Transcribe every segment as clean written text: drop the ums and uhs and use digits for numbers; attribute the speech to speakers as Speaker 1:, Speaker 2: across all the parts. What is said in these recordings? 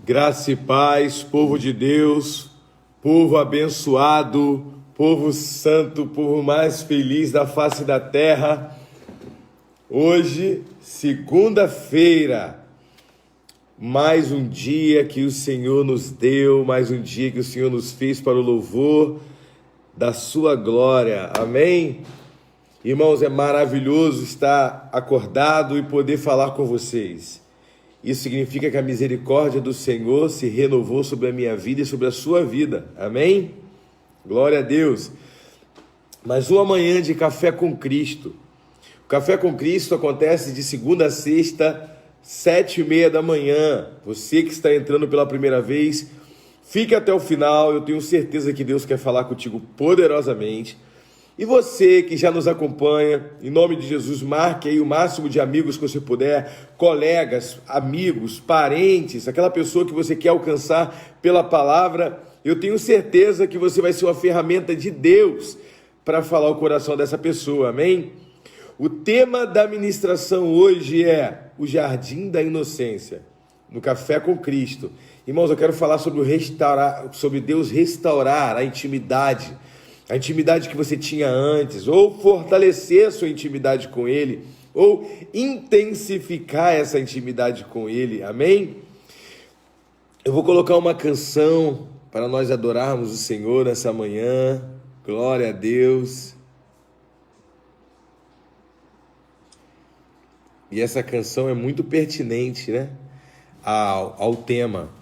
Speaker 1: Graça e paz, povo de Deus, povo abençoado, povo santo, povo mais feliz da face da terra. Hoje, segunda-feira, mais um dia que o Senhor nos deu, mais um dia que o Senhor nos fez para o louvor da sua glória. Amém? Irmãos, é maravilhoso estar acordado e poder falar com vocês. Isso significa que a misericórdia do Senhor se renovou sobre a minha vida e sobre a sua vida. Amém? Glória a Deus. Mais uma manhã de Café com Cristo. O Café com Cristo acontece de segunda a sexta, 7h30 da manhã. Você que está entrando pela primeira vez, fique até o final. Eu tenho certeza que Deus quer falar contigo poderosamente. E você que já nos acompanha, em nome de Jesus, marque aí o máximo de amigos que você puder, colegas, amigos, parentes, aquela pessoa que você quer alcançar pela palavra. Eu tenho certeza que você vai ser uma ferramenta de Deus para falar o coração dessa pessoa, amém? O tema da ministração hoje é o Jardim da Inocência, no Café com Cristo. Irmãos, eu quero falar sobre Deus restaurar a intimidade que você tinha antes, ou fortalecer a sua intimidade com Ele, ou intensificar essa intimidade com Ele, amém? Eu vou colocar uma canção para nós adorarmos o Senhor nessa manhã, glória a Deus. E essa canção é muito pertinente, né, ao tema.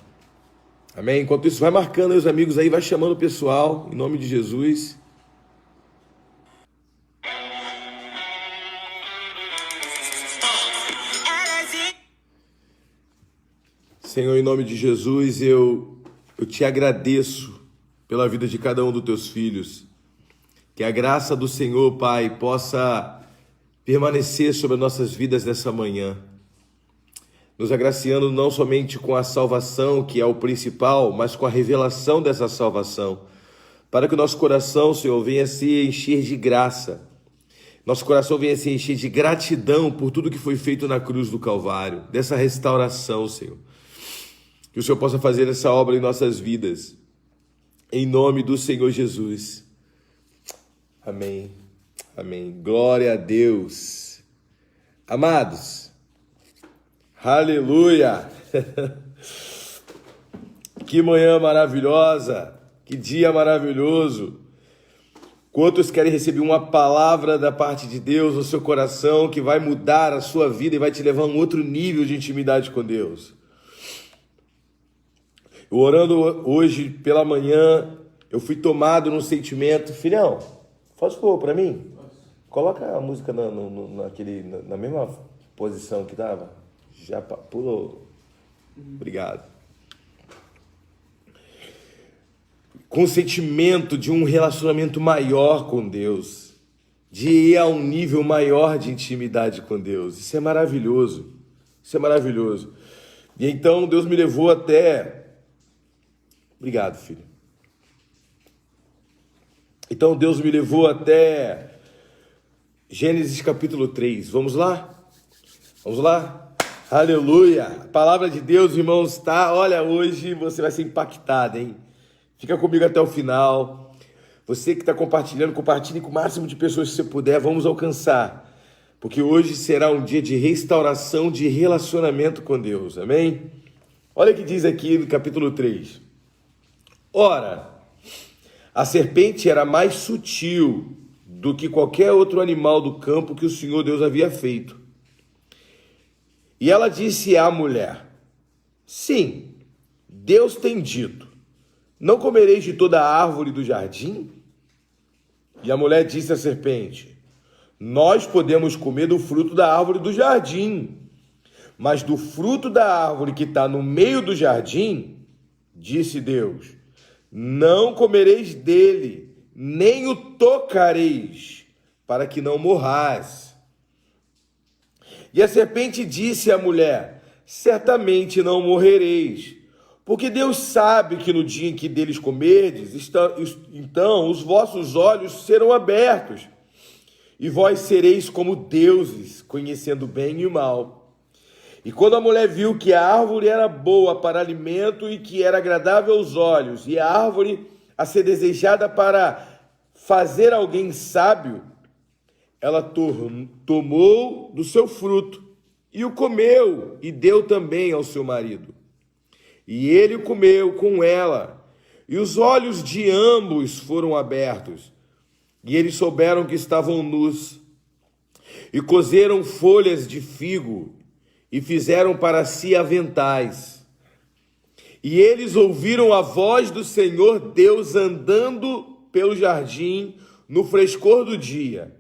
Speaker 1: Amém? Enquanto isso, vai marcando aí os amigos aí, vai chamando o pessoal, em nome de Jesus. Senhor, em nome de Jesus, eu te agradeço pela vida de cada um dos teus filhos. Que a graça do Senhor, Pai, possa permanecer sobre as nossas vidas nessa manhã. Nos agraciando não somente com a salvação, que é o principal, mas com a revelação dessa salvação, para que o nosso coração, Senhor, venha se encher de graça, nosso coração venha se encher de gratidão por tudo que foi feito na cruz do Calvário, dessa restauração, Senhor. Que o Senhor possa fazer essa obra em nossas vidas, em nome do Senhor Jesus. Amém, amém, glória a Deus. Amados, aleluia! Que manhã maravilhosa, que dia maravilhoso. Quantos querem receber uma palavra da parte de Deus no seu coração que vai mudar a sua vida e vai te levar a um outro nível de intimidade com Deus? Eu orando hoje pela manhã, eu fui tomado num sentimento. Filhão, faz favor para mim. Coloca a música na mesma posição que estava. Já pulou. Obrigado. Com o sentimento de um relacionamento maior com Deus, de ir a um nível maior de intimidade com Deus. Isso é maravilhoso. Isso é maravilhoso. E então Deus me levou até... Obrigado, filho. Então Deus me levou até Gênesis capítulo 3. Vamos lá? Vamos lá? Aleluia! A palavra de Deus, irmãos, tá? Olha, hoje você vai ser impactado, hein? Fica comigo até o final. Você que está compartilhando, compartilhe com o máximo de pessoas que você puder. Vamos alcançar. Porque hoje será um dia de restauração de relacionamento com Deus. Amém? Olha o que diz aqui no capítulo 3. Ora, a serpente era mais sutil do que qualquer outro animal do campo que o Senhor Deus havia feito. E ela disse à mulher: sim, Deus tem dito, não comereis de toda a árvore do jardim? E a mulher disse à serpente: nós podemos comer do fruto da árvore do jardim, mas do fruto da árvore que está no meio do jardim, disse Deus, não comereis dele, nem o tocareis, para que não morrais. E a serpente disse à mulher: certamente não morrereis, porque Deus sabe que no dia em que deles comerdes, então os vossos olhos serão abertos, e vós sereis como deuses, conhecendo o bem e o mal. E quando a mulher viu que a árvore era boa para alimento e que era agradável aos olhos, e a árvore a ser desejada para fazer alguém sábio, ela tomou do seu fruto e o comeu e deu também ao seu marido. E ele o comeu com ela, e os olhos de ambos foram abertos, e eles souberam que estavam nus, e coseram folhas de figo, e fizeram para si aventais. E eles ouviram a voz do Senhor Deus andando pelo jardim no frescor do dia.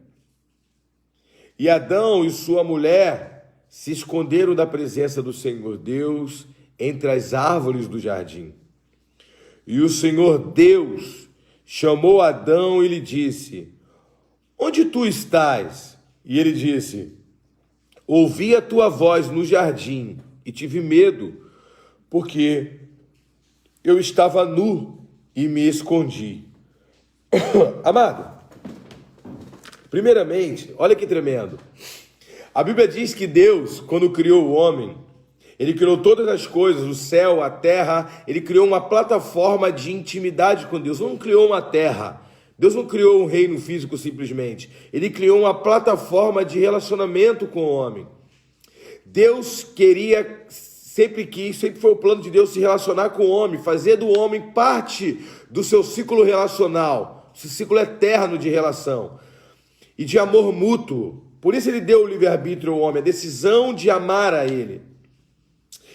Speaker 1: E Adão e sua mulher se esconderam da presença do Senhor Deus entre as árvores do jardim. E o Senhor Deus chamou Adão e lhe disse: onde tu estás? E ele disse: ouvi a tua voz no jardim e tive medo, porque eu estava nu e me escondi. Amado, primeiramente, olha que tremendo. A Bíblia diz que Deus, quando criou o homem, ele criou todas as coisas, o céu, a terra, ele criou uma plataforma de intimidade com Deus. Não criou uma terra. Deus não criou um reino físico simplesmente. Ele criou uma plataforma de relacionamento com o homem. Deus queria, sempre foi o plano de Deus se relacionar com o homem, fazer do homem parte do seu ciclo relacional, seu ciclo eterno de relação e de amor mútuo. Por isso ele deu o livre-arbítrio ao homem, a decisão de amar a ele.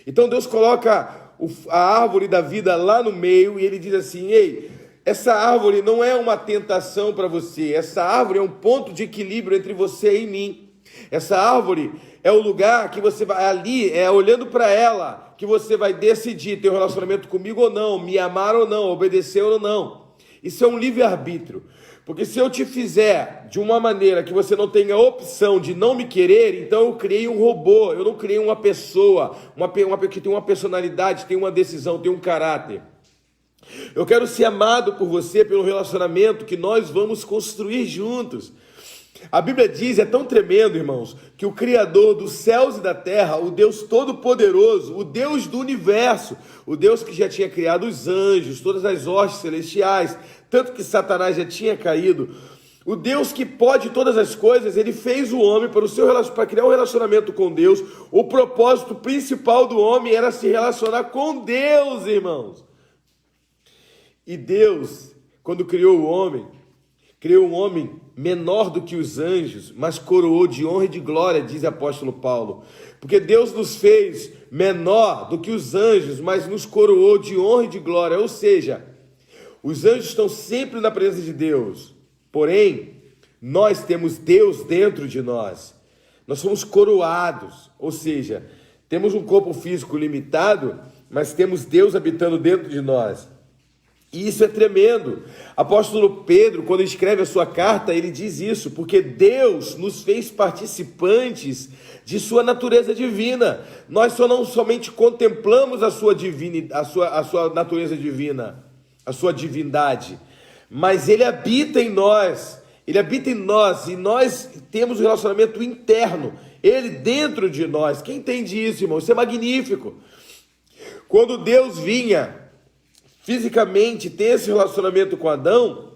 Speaker 1: Então Deus coloca a árvore da vida lá no meio e ele diz assim: ei, essa árvore não é uma tentação para você, essa árvore é um ponto de equilíbrio entre você e mim. Essa árvore é o lugar que você vai, ali, olhando para ela, que você vai decidir ter um relacionamento comigo ou não, me amar ou não, obedecer ou não. Isso é um livre-arbítrio. Porque se eu te fizer de uma maneira que você não tenha opção de não me querer, então eu criei um robô, eu não criei uma pessoa, que tem uma personalidade, tem uma decisão, tem um caráter. Eu quero ser amado por você pelo relacionamento que nós vamos construir juntos. A Bíblia diz, é tão tremendo, irmãos, que o Criador dos céus e da terra, o Deus Todo-Poderoso, o Deus do universo, o Deus que já tinha criado os anjos, todas as hostes celestiais, tanto que Satanás já tinha caído, o Deus que pode todas as coisas, ele fez o homem para criar um relacionamento com Deus. O propósito principal do homem era se relacionar com Deus, irmãos. E Deus, quando criou o homem, criou um homem menor do que os anjos, mas coroou de honra e de glória, diz o apóstolo Paulo. Porque Deus nos fez menor do que os anjos, mas nos coroou de honra e de glória. Ou seja, os anjos estão sempre na presença de Deus. Porém, nós temos Deus dentro de nós. Nós somos coroados. Ou seja, temos um corpo físico limitado, mas temos Deus habitando dentro de nós. E isso é tremendo. Apóstolo Pedro, quando escreve a sua carta, ele diz isso, porque Deus nos fez participantes de sua natureza divina. Nós não somente contemplamos a sua natureza divina, a sua divindade, mas ele habita em nós. Ele habita em nós e nós temos um relacionamento interno, ele dentro de nós. Quem entende isso, irmão? Isso é magnífico. Quando Deus vinha fisicamente ter esse relacionamento com Adão,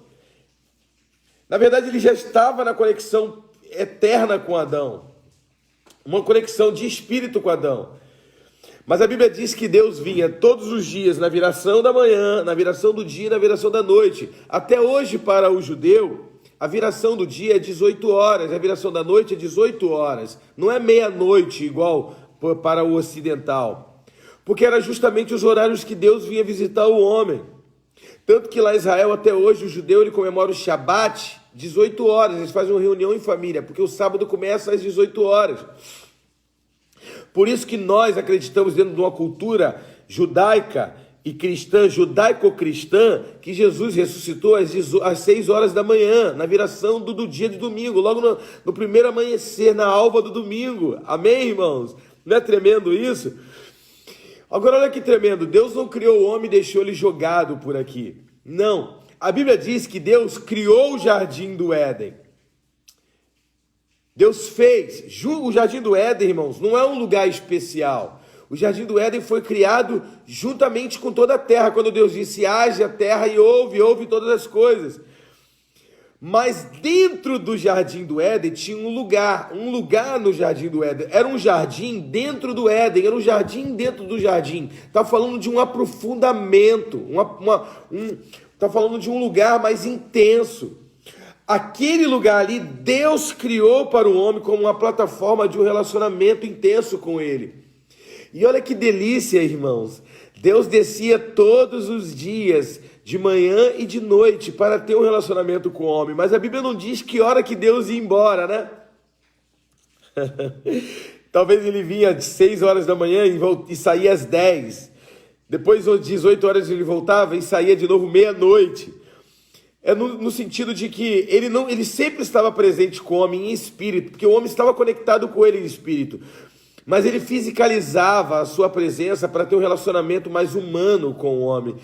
Speaker 1: na verdade ele já estava na conexão eterna com Adão, uma conexão de espírito com Adão. Mas a Bíblia diz que Deus vinha todos os dias, na viração da manhã, na viração do dia e na viração da noite. Até hoje, para o judeu, a viração do dia é 18 horas, a viração da noite é 18 horas. Não é meia-noite igual para o ocidental. Porque era justamente os horários que Deus vinha visitar o homem. Tanto que lá em Israel, até hoje, o judeu ele comemora o Shabat 18 horas. Eles fazem uma reunião em família, porque o sábado começa às 18 horas. Por isso que nós acreditamos dentro de uma cultura judaica e cristã, judaico-cristã, que Jesus ressuscitou às 6 horas da manhã, na viração do dia de domingo, logo no primeiro amanhecer, na alva do domingo. Amém, irmãos? Não é tremendo isso? Agora olha que tremendo, Deus não criou o homem e deixou ele jogado por aqui. Não, a Bíblia diz que Deus criou o jardim do Éden. Deus fez. O Jardim do Éden, irmãos, não é um lugar especial. O Jardim do Éden foi criado juntamente com toda a terra, quando Deus disse, haja terra e houve todas as coisas. Mas dentro do Jardim do Éden tinha um lugar no Jardim do Éden. Era um jardim dentro do Éden, era um jardim dentro do jardim. Está falando de um aprofundamento, está falando de um lugar mais intenso. Aquele lugar ali, Deus criou para o homem como uma plataforma de um relacionamento intenso com ele. E olha que delícia, irmãos. Deus descia todos os dias, de manhã e de noite, para ter um relacionamento com o homem. Mas a Bíblia não diz que hora que Deus ia embora, né? Talvez ele vinha às 6 horas da manhã e saía às 10. Depois, às 18 horas, ele voltava e saía de novo meia-noite. É no sentido de que ele sempre estava presente com o homem em espírito, porque o homem estava conectado com ele em espírito. Mas ele fisicalizava a sua presença para ter um relacionamento mais humano com o homem.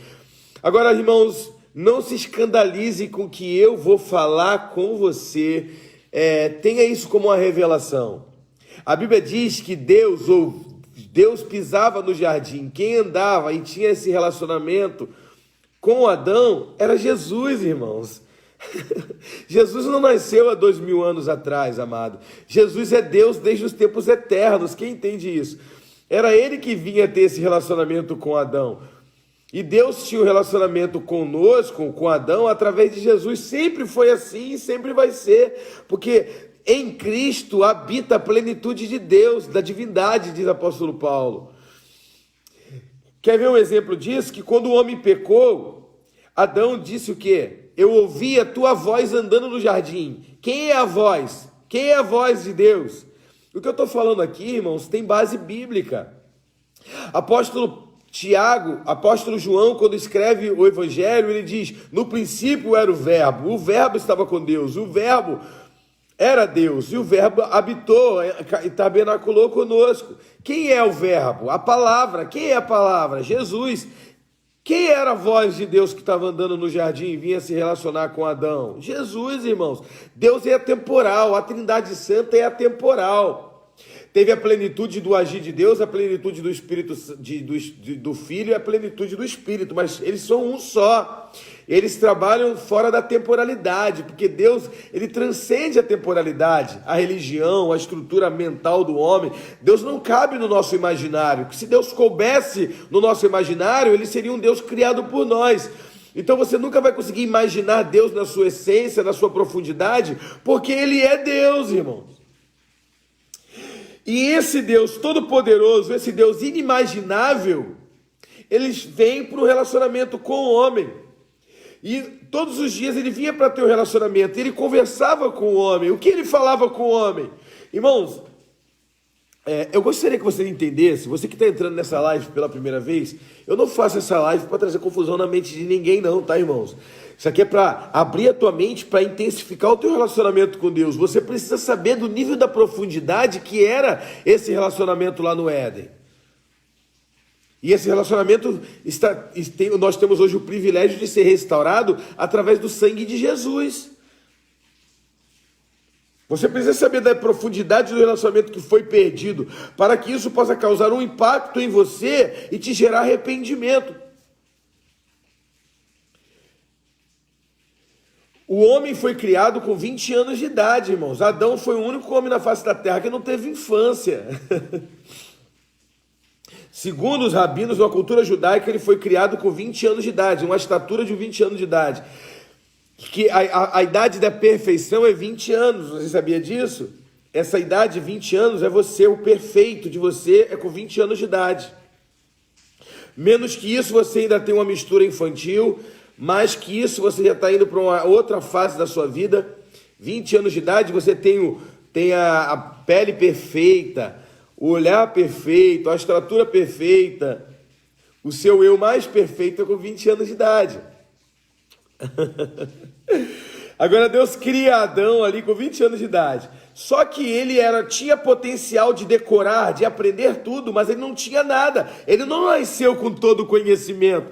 Speaker 1: Agora, irmãos, não se escandalize com o que eu vou falar com você. Tenha isso como uma revelação. A Bíblia diz que Deus pisava no jardim. Quem andava e tinha esse relacionamento com Adão era Jesus, irmãos. Jesus não nasceu há 2000 anos atrás, amado. Jesus é Deus desde os tempos eternos. Quem entende isso? Era ele que vinha ter esse relacionamento com Adão. E Deus tinha um relacionamento conosco, com Adão, através de Jesus. Sempre foi assim e sempre vai ser. Porque em Cristo habita a plenitude de Deus, da divindade, diz o apóstolo Paulo. Quer ver um exemplo disso? Que quando o homem pecou, Adão disse o quê? Eu ouvi a tua voz andando no jardim. Quem é a voz? Quem é a voz de Deus? O que eu estou falando aqui, irmãos, tem base bíblica. Apóstolo João, quando escreve o Evangelho, ele diz, no princípio era o Verbo estava com Deus, o Verbo era Deus, e o Verbo habitou e tabernaculou conosco. Quem é o Verbo? A palavra. Quem é a palavra? Jesus. Quem era a voz de Deus que estava andando no jardim e vinha se relacionar com Adão? Jesus, irmãos. Deus é atemporal, a Trindade Santa é atemporal. Teve a plenitude do agir de Deus, a plenitude do Espírito, do Filho e a plenitude do Espírito, mas eles são um só. Eles trabalham fora da temporalidade, porque Deus, ele transcende a temporalidade, a religião, a estrutura mental do homem. Deus não cabe no nosso imaginário. Se Deus coubesse no nosso imaginário, ele seria um Deus criado por nós. Então você nunca vai conseguir imaginar Deus na sua essência, na sua profundidade, porque ele é Deus, irmãos. E esse Deus todo-poderoso, esse Deus inimaginável, eles vêm para o relacionamento com o homem. E todos os dias ele vinha para ter um relacionamento, ele conversava com o homem. O que ele falava com o homem? Irmãos, eu gostaria que você entendesse, você que está entrando nessa live pela primeira vez, eu não faço essa live para trazer confusão na mente de ninguém não, tá, irmãos? Isso aqui é para abrir a tua mente, para intensificar o teu relacionamento com Deus. Você precisa saber do nível da profundidade que era esse relacionamento lá no Éden. E esse relacionamento, nós temos hoje o privilégio de ser restaurado através do sangue de Jesus. Você precisa saber da profundidade do relacionamento que foi perdido, para que isso possa causar um impacto em você e te gerar arrependimento. O homem foi criado com 20 anos de idade, irmãos. Adão foi o único homem na face da terra que não teve infância. Segundo os rabinos, na cultura judaica, ele foi criado com 20 anos de idade, uma estatura de 20 anos de idade. Que a idade da perfeição é 20 anos, você sabia disso? Essa idade de 20 anos é você, o perfeito de você é com 20 anos de idade. Menos que isso você ainda tem uma mistura infantil, mais que isso você já está indo para uma outra fase da sua vida. 20 anos de idade você tem a pele perfeita, o olhar perfeito, a estatura perfeita, o seu eu mais perfeito é com 20 anos de idade. Agora Deus cria Adão ali com 20 anos de idade. Só que ele tinha potencial de decorar, de aprender tudo, mas ele não tinha nada. Ele não nasceu com todo o conhecimento.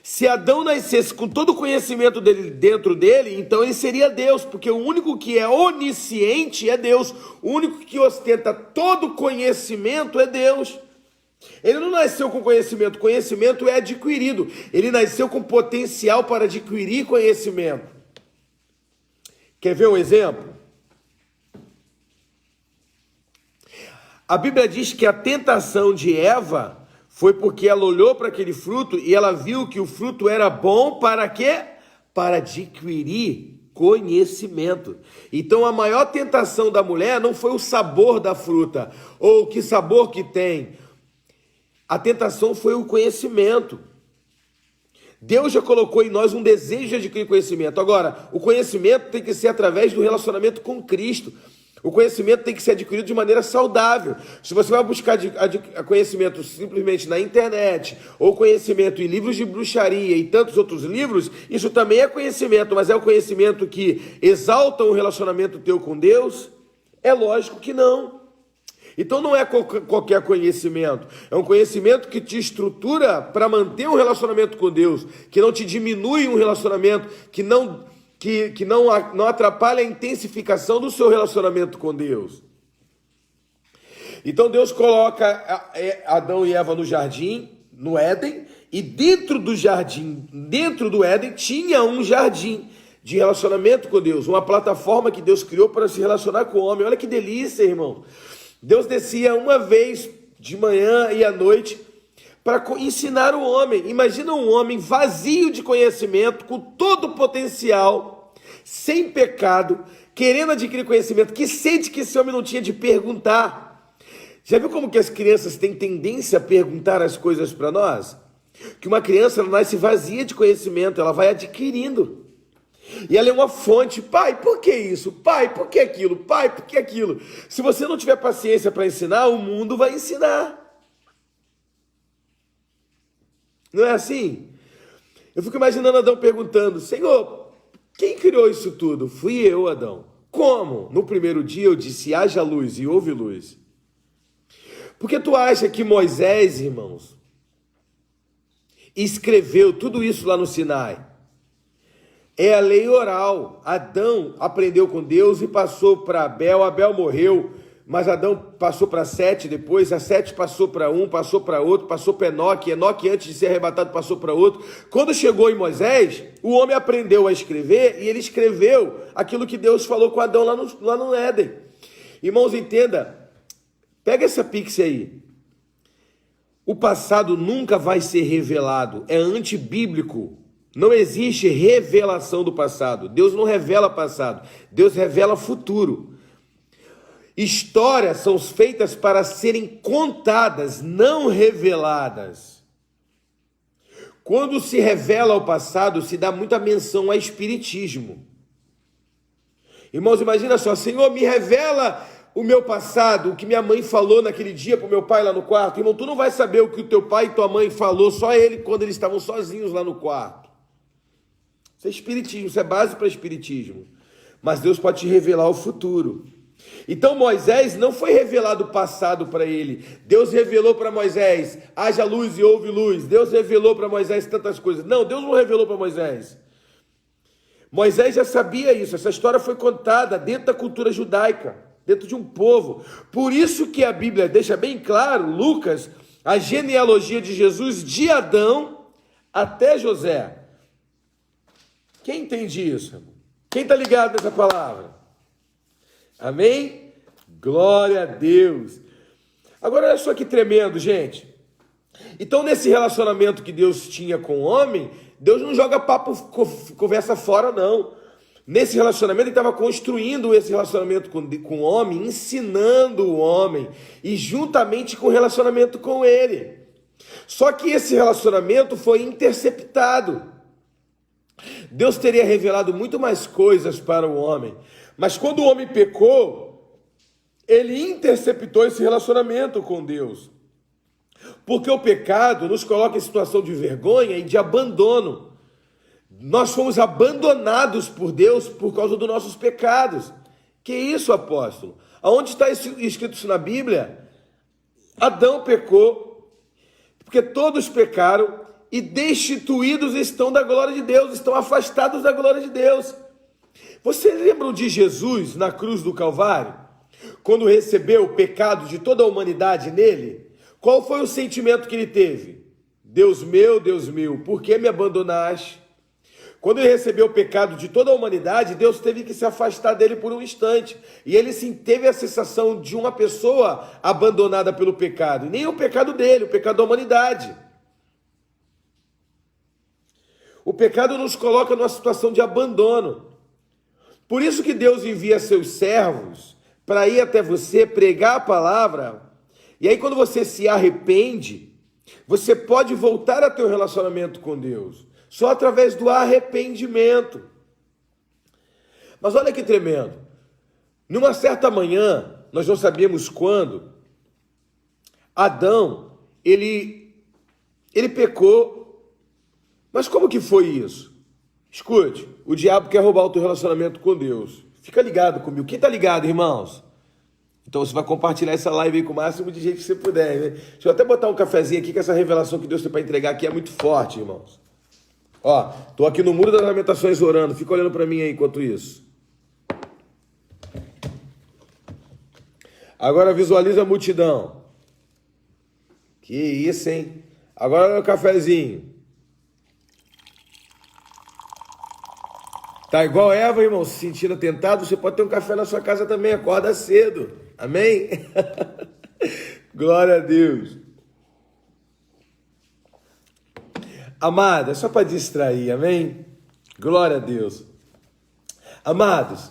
Speaker 1: Se Adão nascesse com todo o conhecimento dele dentro dele, então ele seria Deus, porque o único que é onisciente é Deus. O único que ostenta todo o conhecimento é Deus. Ele não nasceu com conhecimento, conhecimento é adquirido. Ele nasceu com potencial para adquirir conhecimento. Quer ver um exemplo? A Bíblia diz que a tentação de Eva foi porque ela olhou para aquele fruto e ela viu que o fruto era bom para quê? Para adquirir conhecimento. Então a maior tentação da mulher não foi o sabor da fruta ou que sabor que tem. A tentação foi o conhecimento. Deus já colocou em nós um desejo de adquirir conhecimento. Agora, o conhecimento tem que ser através do relacionamento com Cristo. O conhecimento tem que ser adquirido de maneira saudável. Se você vai buscar conhecimento simplesmente na internet, ou conhecimento em livros de bruxaria e tantos outros livros, isso também é conhecimento, mas é o conhecimento que exalta o relacionamento teu com Deus? É lógico que não. Então não é qualquer conhecimento, é um conhecimento que te estrutura para manter um relacionamento com Deus, que não te diminui um relacionamento, que não atrapalha a intensificação do seu relacionamento com Deus. Então Deus coloca Adão e Eva no jardim, no Éden, e dentro do jardim, dentro do Éden, tinha um jardim de relacionamento com Deus, uma plataforma que Deus criou para se relacionar com o homem. Olha que delícia, irmão. Deus descia uma vez de manhã e à noite para ensinar o homem. Imagina um homem vazio de conhecimento, com todo o potencial, sem pecado, querendo adquirir conhecimento, que sede que esse homem não tinha de perguntar. Já viu como que as crianças têm tendência a perguntar as coisas para nós? Que uma criança ela nasce vazia de conhecimento, ela vai adquirindo. E ela é uma fonte. Pai, por que isso? Pai, por que aquilo? Pai, por que aquilo? Se você não tiver paciência para ensinar, o mundo vai ensinar. Não é assim? Eu fico imaginando Adão perguntando: Senhor, quem criou isso tudo? Fui eu, Adão. Como? No primeiro dia eu disse: haja luz, e houve luz. Porque tu acha que Moisés, irmãos, escreveu tudo isso lá no Sinai? É a lei oral. Adão aprendeu com Deus e passou para Abel. Abel morreu, mas Adão passou para Sete depois. A Sete passou para um, passou para outro, passou para Enoque. Enoque, antes de ser arrebatado, passou para outro. Quando chegou em Moisés, o homem aprendeu a escrever e ele escreveu aquilo que Deus falou com Adão lá no Éden. Irmãos, entenda. Pega essa pix aí. O passado nunca vai ser revelado. É antibíblico. Não existe revelação do passado. Deus não revela passado. Deus revela futuro. Histórias são feitas para serem contadas, não reveladas. Quando se revela o passado, se dá muita menção a espiritismo. Irmãos, imagina só: Senhor, me revela o meu passado, o que minha mãe falou naquele dia para o meu pai lá no quarto. Irmão, tu não vai saber o que o teu pai e tua mãe falou, só ele, quando eles estavam sozinhos lá no quarto. Isso é espiritismo, isso é base para espiritismo. Mas Deus pode te revelar o futuro. Então Moisés não foi revelado o passado para ele. Deus revelou para Moisés: haja luz e houve luz. Deus revelou para Moisés tantas coisas. Não, Deus não revelou para Moisés. Moisés já sabia isso. Essa história foi contada dentro da cultura judaica, dentro de um povo. Por isso que a Bíblia deixa bem claro, Lucas, a genealogia de Jesus de Adão até José. Quem entende isso? Quem está ligado nessa palavra? Amém? Glória a Deus. Agora olha só que tremendo, gente. Então nesse relacionamento que Deus tinha com o homem, Deus não joga papo, conversa fora, não. Nesse relacionamento ele estava construindo esse relacionamento com o homem, ensinando o homem, e juntamente com o relacionamento com ele. Só que esse relacionamento foi interceptado. Deus teria revelado muito mais coisas para o homem, mas quando o homem pecou, ele interceptou esse relacionamento com Deus, porque o pecado nos coloca em situação de vergonha e de abandono. Nós fomos abandonados por Deus por causa dos nossos pecados. Que isso, apóstolo? Aonde está escrito isso na Bíblia? Adão pecou, porque todos pecaram e destituídos estão da glória de Deus, estão afastados da glória de Deus. Vocês lembram de Jesus na cruz do Calvário? Quando recebeu o pecado de toda a humanidade nele? Qual foi o sentimento que ele teve? Deus meu, por que me abandonaste? Quando ele recebeu o pecado de toda a humanidade, Deus teve que se afastar dele por um instante. E ele sim teve a sensação de uma pessoa abandonada pelo pecado. E nem o pecado dele, o pecado da humanidade. O pecado nos coloca numa situação de abandono. Por isso que Deus envia seus servos para ir até você, pregar a palavra. E aí quando você se arrepende, você pode voltar a ter um relacionamento com Deus. Só através do arrependimento. Mas olha que tremendo. Numa certa manhã, nós não sabíamos quando, Adão, ele pecou. Mas como que foi isso? Escute, o diabo quer roubar o teu relacionamento com Deus. Fica ligado comigo. Quem está ligado, irmãos? Então você vai compartilhar essa live aí com o máximo de gente que você puder. Né? Deixa eu até botar um cafezinho aqui, que essa revelação que Deus tem para entregar aqui é muito forte, irmãos. Ó, tô aqui no Muro das Lamentações orando. Fica olhando para mim aí enquanto isso. Agora visualiza a multidão. Que isso, hein? Agora olha o cafezinho. Tá igual Eva, irmão, se sentindo tentado, você pode ter um café na sua casa também. Acorda cedo. Amém? Glória a Deus. Amado, é só para distrair, amém? Glória a Deus. Amados,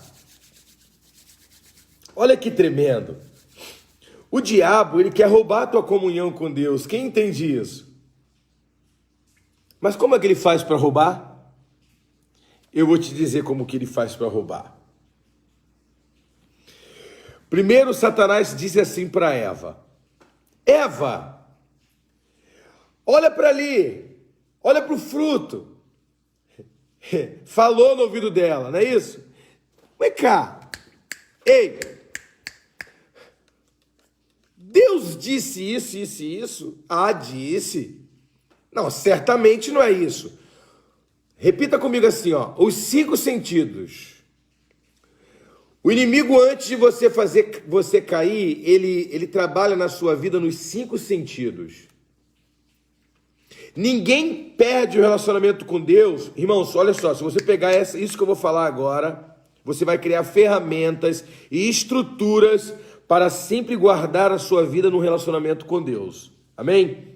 Speaker 1: olha que tremendo. O diabo, ele quer roubar a tua comunhão com Deus. Quem entende isso? Mas como é que ele faz para roubar? Eu vou te dizer como que ele faz para roubar. Primeiro, Satanás disse assim para Eva: Eva, olha para ali. Olha para o fruto. Falou no ouvido dela, não é isso? Vem cá. Ei. Deus disse isso, isso e isso? Ah, disse. Não, certamente não é isso. Repita comigo assim, ó. Os 5 sentidos. O inimigo, antes de você fazer você cair, ele trabalha na sua vida nos 5 sentidos. Ninguém perde o relacionamento com Deus. Irmãos, olha só, se você pegar isso que eu vou falar agora, você vai criar ferramentas e estruturas para sempre guardar a sua vida no relacionamento com Deus. Amém?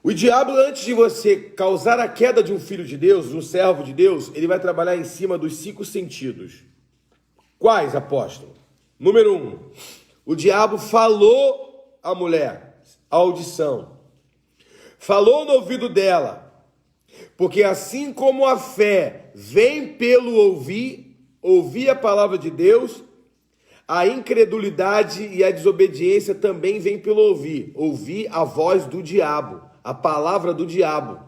Speaker 1: O diabo, antes de você causar a queda de um filho de Deus, um servo de Deus, ele vai trabalhar em cima dos 5 sentidos. Quais, apóstolo? Número 1, o diabo falou à mulher, a audição. Falou no ouvido dela, porque assim como a fé vem pelo ouvir a palavra de Deus, a incredulidade e a desobediência também vem pelo ouvir a voz do diabo, a palavra do diabo.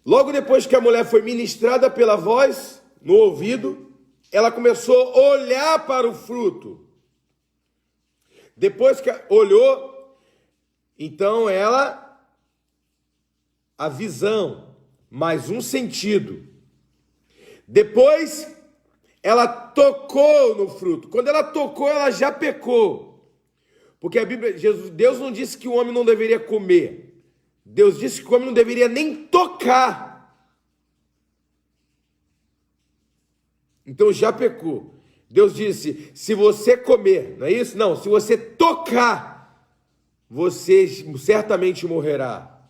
Speaker 1: Logo depois que a mulher foi ministrada pela voz no ouvido, ela começou a olhar para o fruto. Depois que olhou, então a visão, mais um sentido. Depois, ela tocou no fruto. Quando ela tocou, ela já pecou. Porque a Bíblia, Deus não disse que o homem não deveria comer. Deus disse que o homem não deveria nem tocar. Então já pecou. Deus disse, se você comer, não é isso? Não, se você tocar, você certamente morrerá.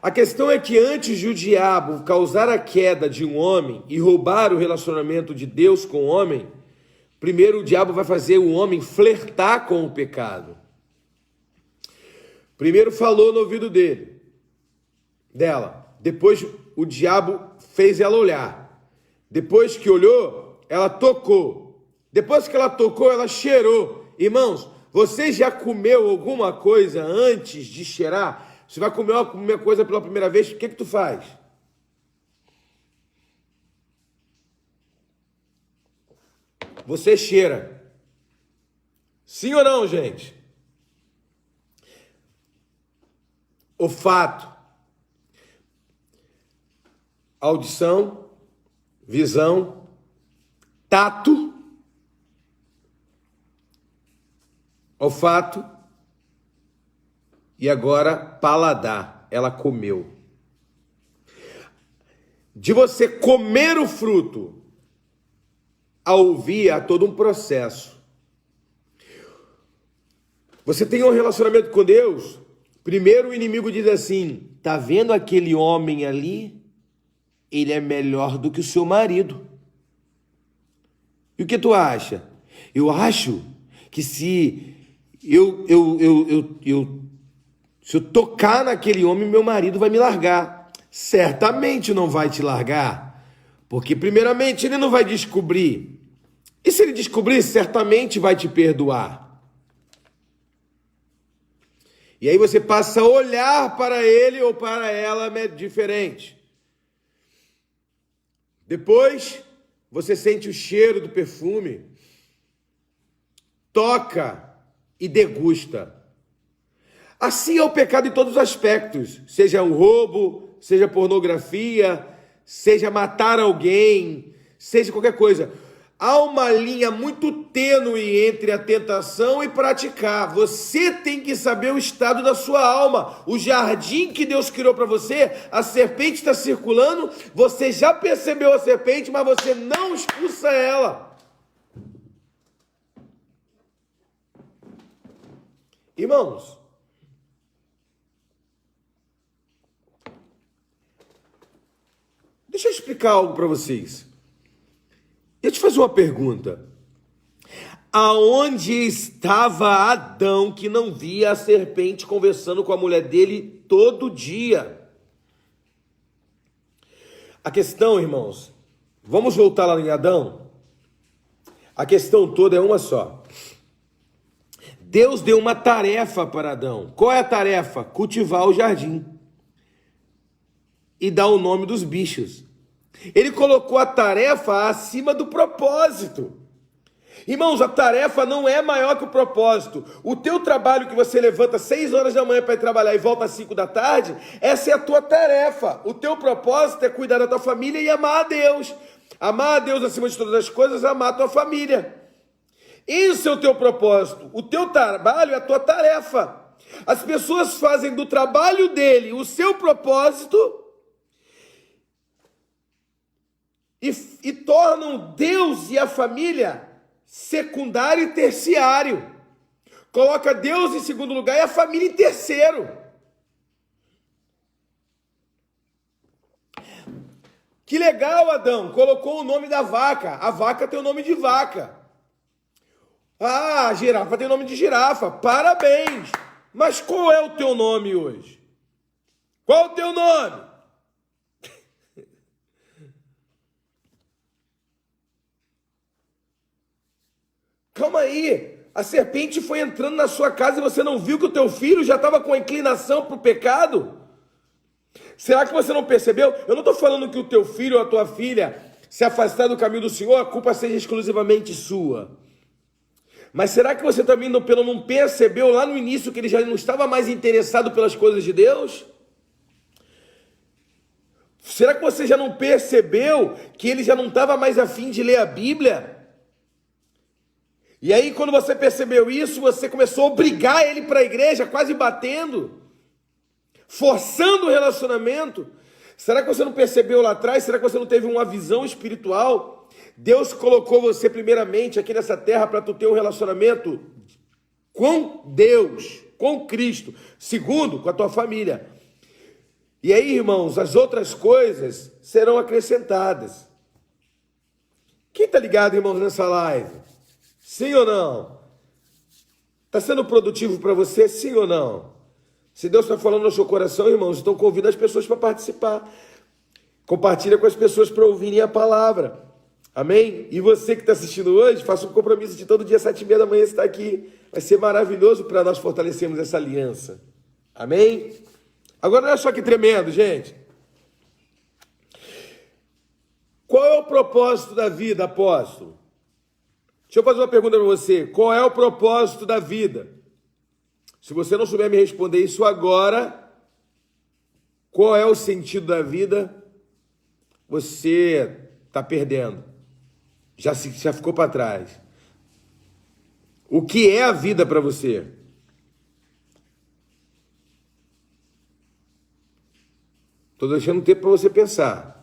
Speaker 1: A questão é que antes de o diabo causar a queda de um homem e roubar o relacionamento de Deus com o homem, primeiro o diabo vai fazer o homem flertar com o pecado. Primeiro falou no ouvido dela. Depois o diabo fez ela olhar. Depois que olhou, ela tocou. Depois que ela tocou, ela cheirou. Irmãos, você já comeu alguma coisa antes de cheirar? Você vai comer uma coisa pela primeira vez, o que tu faz? Você cheira. Sim ou não, gente? olfato, audição, visão, tato, olfato e agora paladar. Ela comeu. De você comer o fruto a ouvir, há todo um processo. Você tem um relacionamento com Deus, primeiro o inimigo diz assim: tá vendo aquele homem ali? Ele é melhor do que o seu marido. E o que tu acha? Eu acho que se eu tocar naquele homem, meu marido vai me largar. Certamente não vai te largar, porque primeiramente ele não vai descobrir. E se ele descobrir, certamente vai te perdoar. E aí você passa a olhar para ele ou para ela diferente. Depois, você sente o cheiro do perfume, toca e degusta. Assim é o pecado em todos os aspectos, seja um roubo, seja pornografia, seja matar alguém, seja qualquer coisa. Há uma linha muito tênue entre a tentação e praticar. Você tem que saber o estado da sua alma. O jardim que Deus criou para você, a serpente está circulando, você já percebeu a serpente, mas você não expulsa ela. Irmãos, deixa eu explicar algo para vocês. Deixa eu te fazer uma pergunta. Aonde estava Adão que não via a serpente conversando com a mulher dele todo dia? A questão, irmãos, vamos voltar lá em Adão? A questão toda é uma só. Deus deu uma tarefa para Adão. Qual é a tarefa? Cultivar o jardim e dar o nome dos bichos. Ele colocou a tarefa acima do propósito. Irmãos, a tarefa não é maior que o propósito. O teu trabalho que você levanta 6 horas da manhã para ir trabalhar e volta às 5 da tarde, essa é a tua tarefa. O teu propósito é cuidar da tua família e amar a Deus. Amar a Deus acima de todas as coisas, amar a tua família. Isso é o teu propósito. O teu trabalho é a tua tarefa. As pessoas fazem do trabalho dele o seu propósito e tornam Deus e a família secundário e terciário. Coloca Deus em segundo lugar e a família em terceiro. Que legal, Adão, colocou o nome da vaca. A vaca tem o nome de vaca. Ah, a girafa tem o nome de girafa. Parabéns. Mas qual é o teu nome hoje? Qual é o teu nome? Calma aí, a serpente foi entrando na sua casa e você não viu que o teu filho já estava com a inclinação para o pecado? Será que você não percebeu? Eu não estou falando que o teu filho ou a tua filha se afastar do caminho do Senhor, a culpa seja exclusivamente sua. Mas será que você também não percebeu lá no início que ele já não estava mais interessado pelas coisas de Deus? Será que você já não percebeu que ele já não estava mais a fim de ler a Bíblia? E aí, quando você percebeu isso, você começou a obrigar ele para a igreja, quase batendo, forçando o relacionamento. Será que você não percebeu lá atrás? Será que você não teve uma visão espiritual? Deus colocou você primeiramente aqui nessa terra para tu ter um relacionamento com Deus, com Cristo. Segundo, com a tua família. E aí, irmãos, as outras coisas serão acrescentadas. Quem está ligado, irmãos, nessa live? Sim ou não? Está sendo produtivo para você, sim ou não? Se Deus está falando no seu coração, irmãos, então convida as pessoas para participar. Compartilha com as pessoas para ouvirem a palavra. Amém? E você que está assistindo hoje, faça um compromisso de todo dia, 7h30 da manhã, estar aqui. Vai ser maravilhoso para nós fortalecermos essa aliança. Amém? Agora olha só que tremendo, gente. Qual é o propósito da vida, apóstolo? Deixa eu fazer uma pergunta para você. Qual é o propósito da vida? Se você não souber me responder isso agora, Qual é o sentido da vida? Você está perdendo. Já ficou para trás. O que é a vida para você? Estou deixando tempo para você pensar.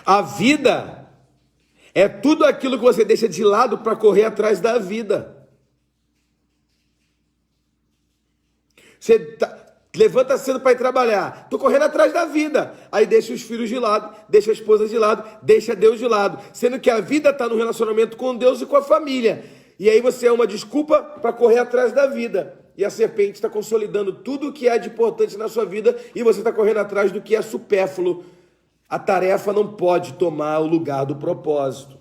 Speaker 1: A vida é tudo aquilo que você deixa de lado para correr atrás da vida. Você levanta cedo para ir trabalhar. Estou correndo atrás da vida. Aí deixa os filhos de lado, deixa a esposa de lado, deixa Deus de lado. Sendo que a vida está no relacionamento com Deus e com a família. E aí você é uma desculpa para correr atrás da vida. E a serpente está consolidando tudo o que é de importante na sua vida e você está correndo atrás do que é supérfluo. A tarefa não pode tomar o lugar do propósito.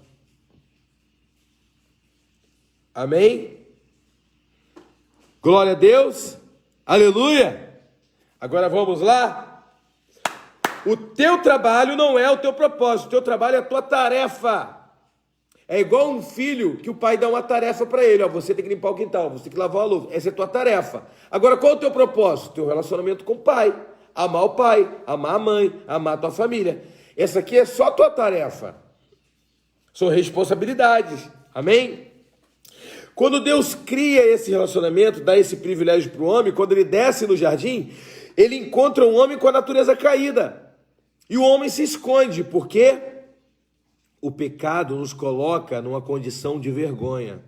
Speaker 1: Amém? Glória a Deus. Aleluia. Agora vamos lá. O teu trabalho não é o teu propósito. O teu trabalho é a tua tarefa. É igual um filho que o pai dá uma tarefa para ele. Ó, você tem que limpar o quintal, você tem que lavar a louça. Essa é a tua tarefa. Agora, qual é o teu propósito? Teu relacionamento com o pai. Amar o pai, amar a mãe, amar a tua família. Essa aqui é só a tua tarefa. São responsabilidades. Amém? Quando Deus cria esse relacionamento, dá esse privilégio para o homem, quando ele desce no jardim, ele encontra um homem com a natureza caída. E o homem se esconde, porque o pecado nos coloca numa condição de vergonha.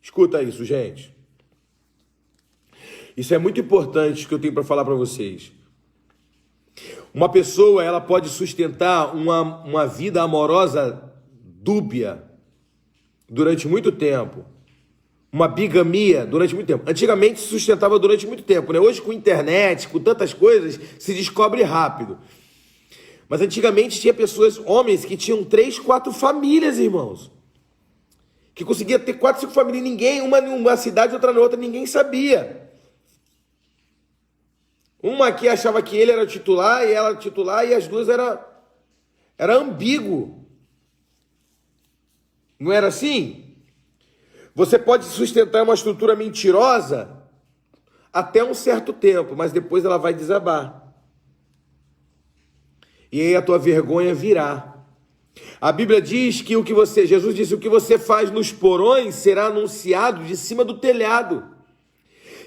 Speaker 1: Escuta isso, gente. Isso é muito importante que eu tenho para falar para vocês. Uma pessoa, ela pode sustentar uma vida amorosa dúbia durante muito tempo. Uma bigamia durante muito tempo. Antigamente se sustentava durante muito tempo, né? Hoje com internet, com tantas coisas, se descobre rápido. Mas antigamente tinha pessoas, homens, que tinham 3, 4 famílias, irmãos. Que conseguia ter 4, 5 famílias. Ninguém, uma numa cidade, outra na outra, ninguém sabia. Uma aqui achava que ele era titular e ela era titular e as duas era ambíguo. Não era assim? Você pode sustentar uma estrutura mentirosa até um certo tempo, mas depois ela vai desabar. E aí a tua vergonha virá. A Bíblia diz que Jesus disse, o que você faz nos porões será anunciado de cima do telhado.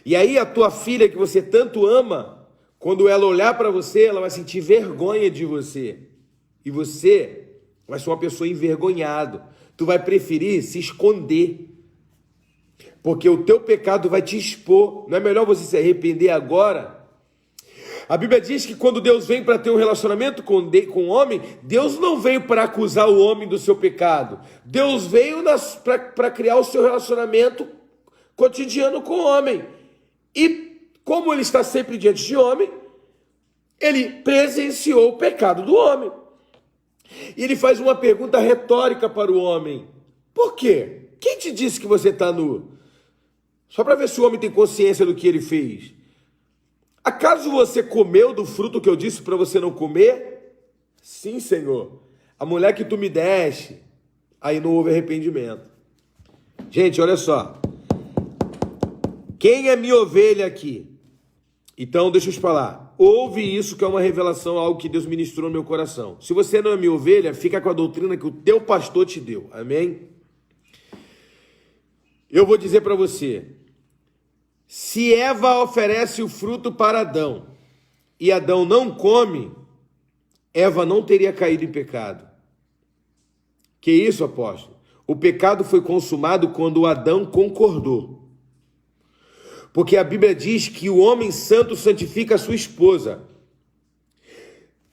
Speaker 1: E aí a tua filha que você tanto ama, quando ela olhar para você, ela vai sentir vergonha de você. E você vai ser uma pessoa envergonhada. Tu vai preferir se esconder. Porque o teu pecado vai te expor. Não é melhor você se arrepender agora? A Bíblia diz que quando Deus vem para ter um relacionamento com o homem, Deus não veio para acusar o homem do seu pecado. Deus veio para criar o seu relacionamento cotidiano com o homem. E como ele está sempre diante de homem, ele presenciou o pecado do homem. E ele faz uma pergunta retórica para o homem. Por quê? Quem te disse que você está nu? Só para ver se o homem tem consciência do que ele fez. Acaso você comeu do fruto que eu disse para você não comer? Sim, Senhor. A mulher que tu me deste, aí não houve arrependimento. Gente, olha só. Quem é minha ovelha aqui? Então, deixa eu te falar. Ouve isso que é uma revelação, algo que Deus ministrou no meu coração. Se você não é minha ovelha, fica com a doutrina que o teu pastor te deu. Amém? Eu vou dizer para você. Se Eva oferece o fruto para Adão e Adão não come, Eva não teria caído em pecado. Que isso, apóstolo? O pecado foi consumado quando Adão concordou. Porque a Bíblia diz que o homem santo santifica a sua esposa.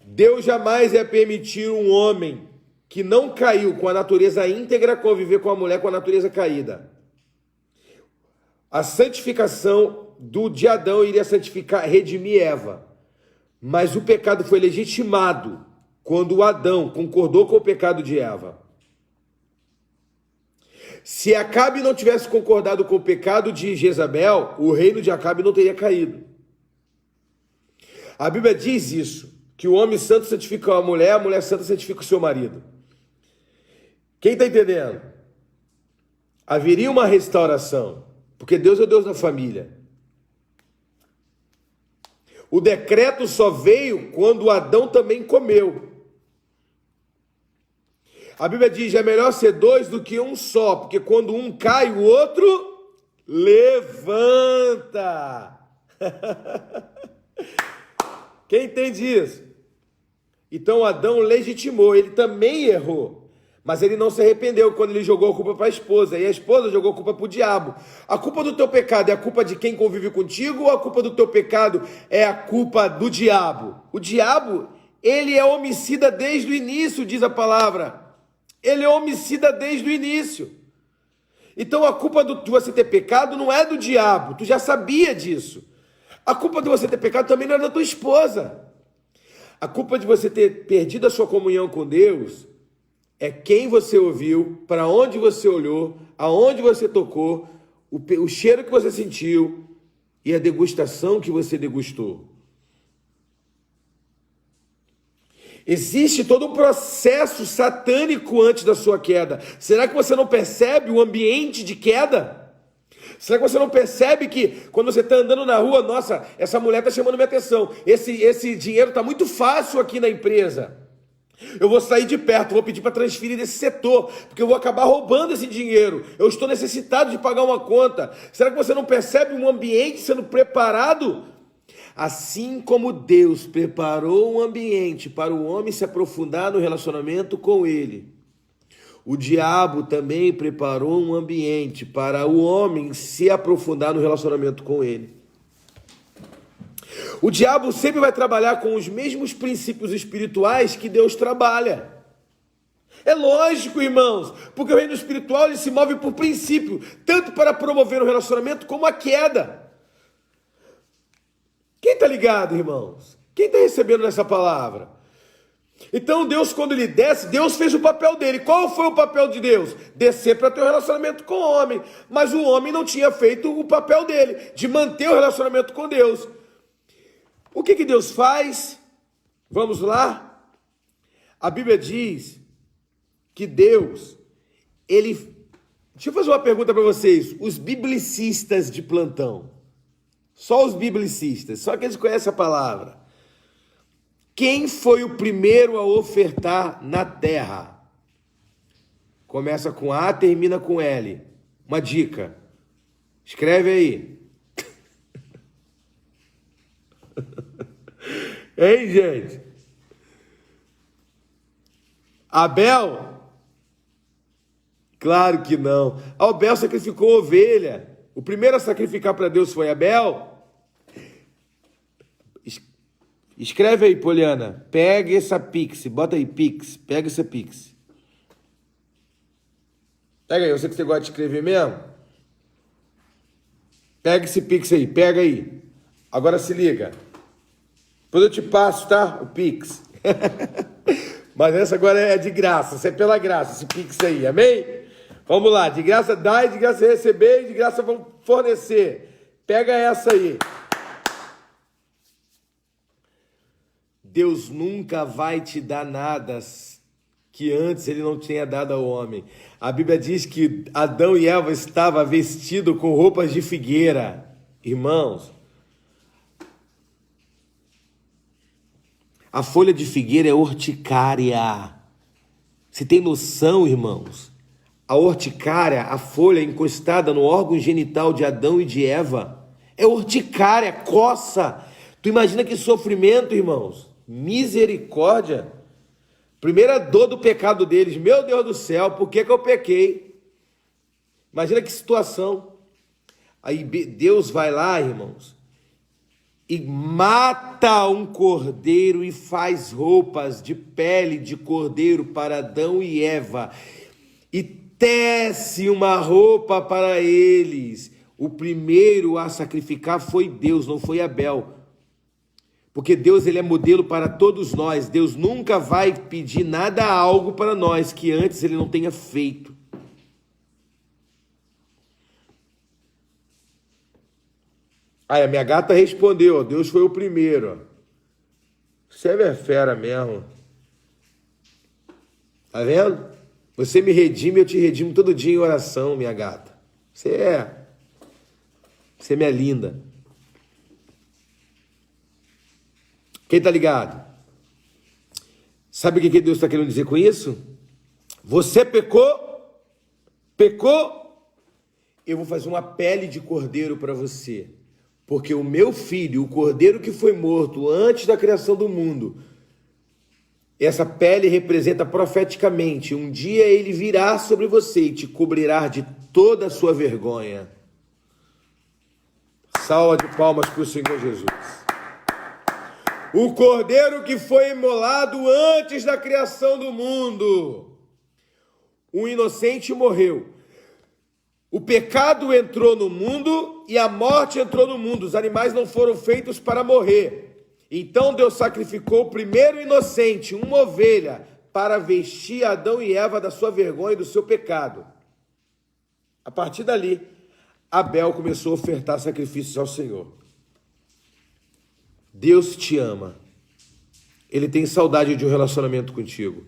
Speaker 1: Deus jamais ia permitir um homem que não caiu com a natureza íntegra conviver com a mulher com a natureza caída. A santificação de Adão iria santificar, redimir Eva. Mas o pecado foi legitimado quando Adão concordou com o pecado de Eva. Se Acabe não tivesse concordado com o pecado de Jezabel, o reino de Acabe não teria caído. A Bíblia diz isso, que o homem santo santifica a mulher santa santifica o seu marido. Quem está entendendo? Haveria uma restauração, porque Deus é o Deus da família. O decreto só veio quando Adão também comeu. A Bíblia diz, é melhor ser dois do que um só, porque quando um cai, o outro levanta. Quem entende isso? Então Adão legitimou, ele também errou, mas ele não se arrependeu quando ele jogou a culpa para a esposa, e a esposa jogou a culpa para o diabo. A culpa do teu pecado é a culpa de quem convive contigo, ou a culpa do teu pecado é a culpa do diabo? O diabo, ele é homicida desde o início, diz a palavra. Ele é homicida desde o início. Então a culpa de você ter pecado não é do diabo, tu já sabia disso. A culpa de você ter pecado também não é da tua esposa. A culpa de você ter perdido a sua comunhão com Deus é quem você ouviu, para onde você olhou, aonde você tocou, o cheiro que você sentiu e a degustação que você degustou. Existe todo um processo satânico antes da sua queda. Será que você não percebe o ambiente de queda? Será que você não percebe que quando você está andando na rua, nossa, essa mulher está chamando minha atenção, esse dinheiro está muito fácil aqui na empresa, eu vou sair de perto, vou pedir para transferir desse setor, porque eu vou acabar roubando esse dinheiro, eu estou necessitado de pagar uma conta. Será que você não percebe um ambiente sendo preparado? Assim como Deus preparou um ambiente para o homem se aprofundar no relacionamento com Ele, o diabo também preparou um ambiente para o homem se aprofundar no relacionamento com Ele. O diabo sempre vai trabalhar com os mesmos princípios espirituais que Deus trabalha. É lógico, irmãos, porque o reino espiritual ele se move por princípio, tanto para promover o relacionamento como a queda. Quem está ligado, irmãos? Quem está recebendo essa palavra? Então Deus, quando ele desce, Deus fez o papel dele. Qual foi o papel de Deus? Descer para ter um relacionamento com o homem. Mas o homem não tinha feito o papel dele, de manter o relacionamento com Deus. O que Deus faz? Vamos lá? A Bíblia diz que Deus, ele... Deixa eu fazer uma pergunta para vocês. Os biblicistas de plantão. Só os biblicistas, só que eles conhecem a palavra. Quem foi o primeiro a ofertar na terra? Começa com A, termina com L. Uma dica. Escreve aí. Hein, gente? Abel? Claro que não. Abel sacrificou ovelha. O primeiro a sacrificar para Deus foi Abel. Escreve aí, Poliana. Pega essa pix. Bota aí, pix. Pega essa pix. Pega aí. Eu sei que você gosta de escrever mesmo. Pega esse pix aí. Pega aí. Agora se liga. Depois eu te passo, tá? O pix. Mas essa agora é de graça. Isso é pela graça, esse pix aí. Amém? Vamos lá. De graça dá, de graça receber, e de graça vamos fornecer. Pega essa aí. Deus nunca vai te dar nada que antes ele não tinha dado ao homem. A Bíblia diz que Adão e Eva estavam vestidos com roupas de figueira. Irmãos, a folha de figueira é urticária. Você tem noção, irmãos? A urticária, a folha encostada no órgão genital de Adão e de Eva, é urticária, coça. Tu imagina que sofrimento, irmãos? Misericórdia. Primeira dor do pecado deles. Meu Deus do céu, por que eu pequei? Imagina que situação. Aí Deus vai lá, irmãos, e mata um cordeiro e faz roupas de pele de cordeiro para Adão e Eva. E tece uma roupa para eles. O primeiro a sacrificar foi Deus, não foi Abel. Porque Deus ele é modelo para todos nós. Deus nunca vai pedir nada, algo para nós que antes ele não tenha feito. Aí a minha gata respondeu, Deus foi o primeiro. Você é fera mesmo. Tá vendo? Você me redime, eu te redimo todo dia em oração, minha gata. Você é minha linda. Quem está ligado? Sabe o que Deus está querendo dizer com isso? Você pecou, eu vou fazer uma pele de cordeiro para você. Porque o meu filho, o cordeiro que foi morto antes da criação do mundo, essa pele representa profeticamente, um dia ele virá sobre você e te cobrirá de toda a sua vergonha. Salva de palmas para o Senhor Jesus. O cordeiro que foi imolado antes da criação do mundo. O inocente morreu. O pecado entrou no mundo e a morte entrou no mundo. Os animais não foram feitos para morrer. Então Deus sacrificou o primeiro inocente, uma ovelha, para vestir Adão e Eva da sua vergonha e do seu pecado. A partir dali, Abel começou a ofertar sacrifícios ao Senhor. Deus te ama. Ele tem saudade de um relacionamento contigo.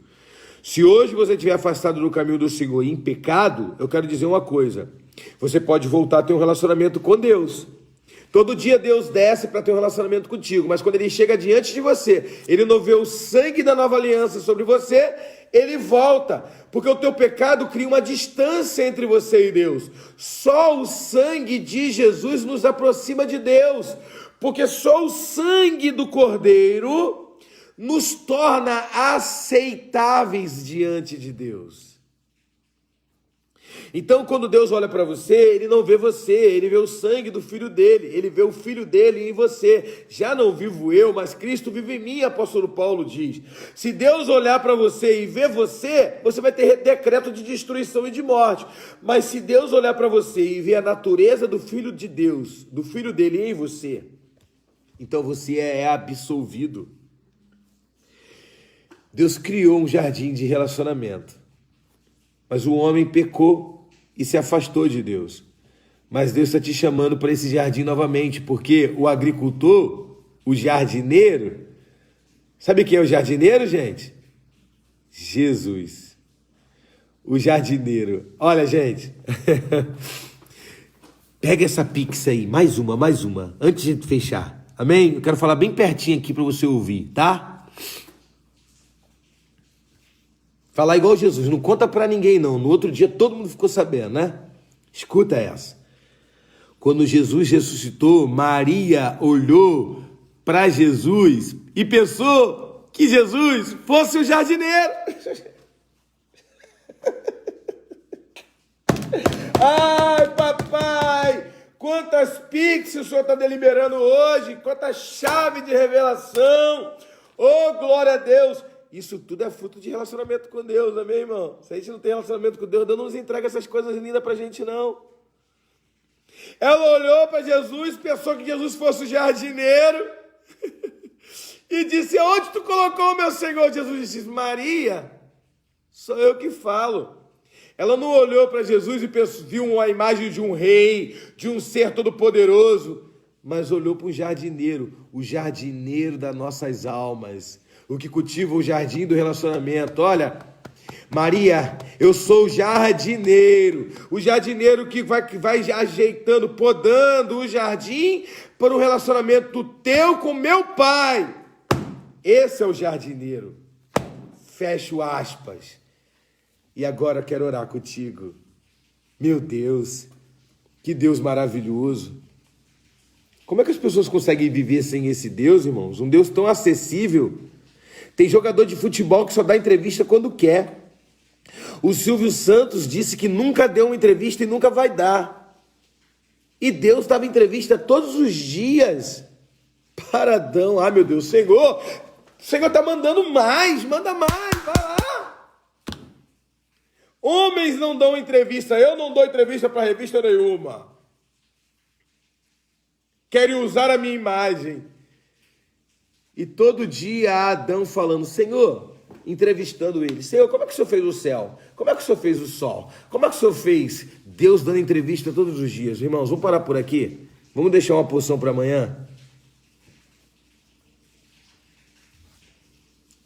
Speaker 1: Se hoje você estiver afastado do caminho do Senhor e em pecado, eu quero dizer uma coisa. Você pode voltar a ter um relacionamento com Deus. Todo dia Deus desce para ter um relacionamento contigo, mas quando Ele chega diante de você, Ele não vê o sangue da nova aliança sobre você, Ele volta, porque o teu pecado cria uma distância entre você e Deus. Só o sangue de Jesus nos aproxima de Deus, porque só o sangue do Cordeiro nos torna aceitáveis diante de Deus. Então, quando Deus olha para você, Ele não vê você, Ele vê o sangue do Filho dele, Ele vê o Filho dele em você. Já não vivo eu, mas Cristo vive em mim, apóstolo Paulo diz. Se Deus olhar para você e ver você, você vai ter decreto de destruição e de morte. Mas se Deus olhar para você e ver a natureza do Filho de Deus, do Filho dele em você, então você é absolvido. Deus criou um jardim de relacionamento, mas o homem pecou e se afastou de Deus. Mas Deus está te chamando para esse jardim novamente, porque o agricultor, o jardineiro, sabe quem é o jardineiro, gente? Jesus, o jardineiro. Olha, gente, pega essa pix aí, mais uma, antes de fechar, amém? Eu quero falar bem pertinho aqui para você ouvir, tá? Falar igual Jesus, não conta para ninguém não. No outro dia todo mundo ficou sabendo, né? Escuta essa. Quando Jesus ressuscitou, Maria olhou para Jesus e pensou que Jesus fosse o jardineiro. Ai, papai, quantas pix o Senhor está deliberando hoje, quanta chave de revelação. Oh, glória a Deus. Isso tudo é fruto de relacionamento com Deus, amém, irmão? Se a gente não tem relacionamento com Deus, Deus não nos entrega essas coisas lindas pra gente, não. Ela olhou para Jesus, pensou que Jesus fosse o jardineiro e disse, onde tu colocou o meu Senhor? Jesus disse, Maria, sou eu que falo. Ela não olhou para Jesus e viu a imagem de um rei, de um ser todo-poderoso, mas olhou para o jardineiro das nossas almas, o que cultiva o jardim do relacionamento. Olha, Maria, eu sou o jardineiro que vai ajeitando, podando o jardim para um relacionamento teu com meu pai. Esse é o jardineiro. Fecho aspas. E agora eu quero orar contigo. Meu Deus, que Deus maravilhoso. Como é que as pessoas conseguem viver sem esse Deus, irmãos? Um Deus tão acessível. Tem jogador de futebol que só dá entrevista quando quer. O Silvio Santos disse que nunca deu uma entrevista e nunca vai dar. E Deus dava entrevista todos os dias para Adão. Ah, meu Deus, Senhor, o Senhor está mandando mais, manda mais, vai lá. Homens não dão entrevista, eu não dou entrevista para revista nenhuma. Querem usar a minha imagem. E todo dia Adão falando, Senhor, entrevistando ele, Senhor, como é que o Senhor fez o céu? Como é que o Senhor fez o sol? Como é que o Senhor fez? Deus dando entrevista todos os dias. Irmãos, vamos parar por aqui? Vamos deixar uma porção para amanhã?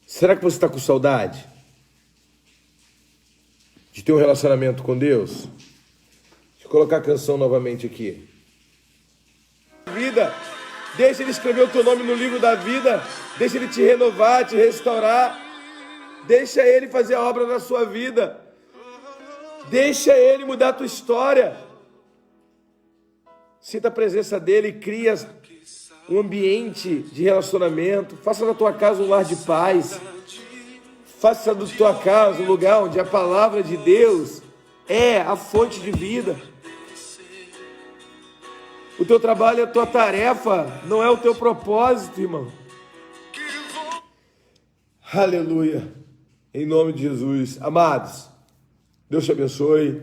Speaker 1: Será que você está com saudade de ter um relacionamento com Deus? Deixa eu colocar a canção novamente aqui. Vida, deixa Ele escrever o teu nome no livro da vida. Deixa Ele te renovar, te restaurar. Deixa Ele fazer a obra na sua vida. Deixa Ele mudar a tua história. Sinta a presença dEle, cria um ambiente de relacionamento. Faça da tua casa um lar de paz. Faça da tua casa um lugar onde a palavra de Deus é a fonte de vida. O teu trabalho é a tua tarefa, não é o teu propósito, irmão. Aleluia. Em nome de Jesus. Amados, Deus te abençoe.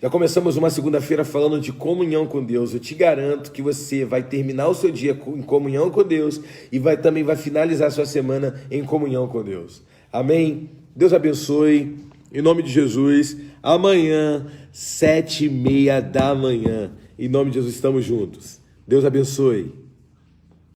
Speaker 1: Já começamos uma segunda-feira falando de comunhão com Deus. Eu te garanto que você vai terminar o seu dia em comunhão com Deus e também vai finalizar a sua semana em comunhão com Deus. Amém? Deus abençoe. Em nome de Jesus. Amanhã, 7h30 da manhã. Em nome de Jesus, estamos juntos. Deus abençoe.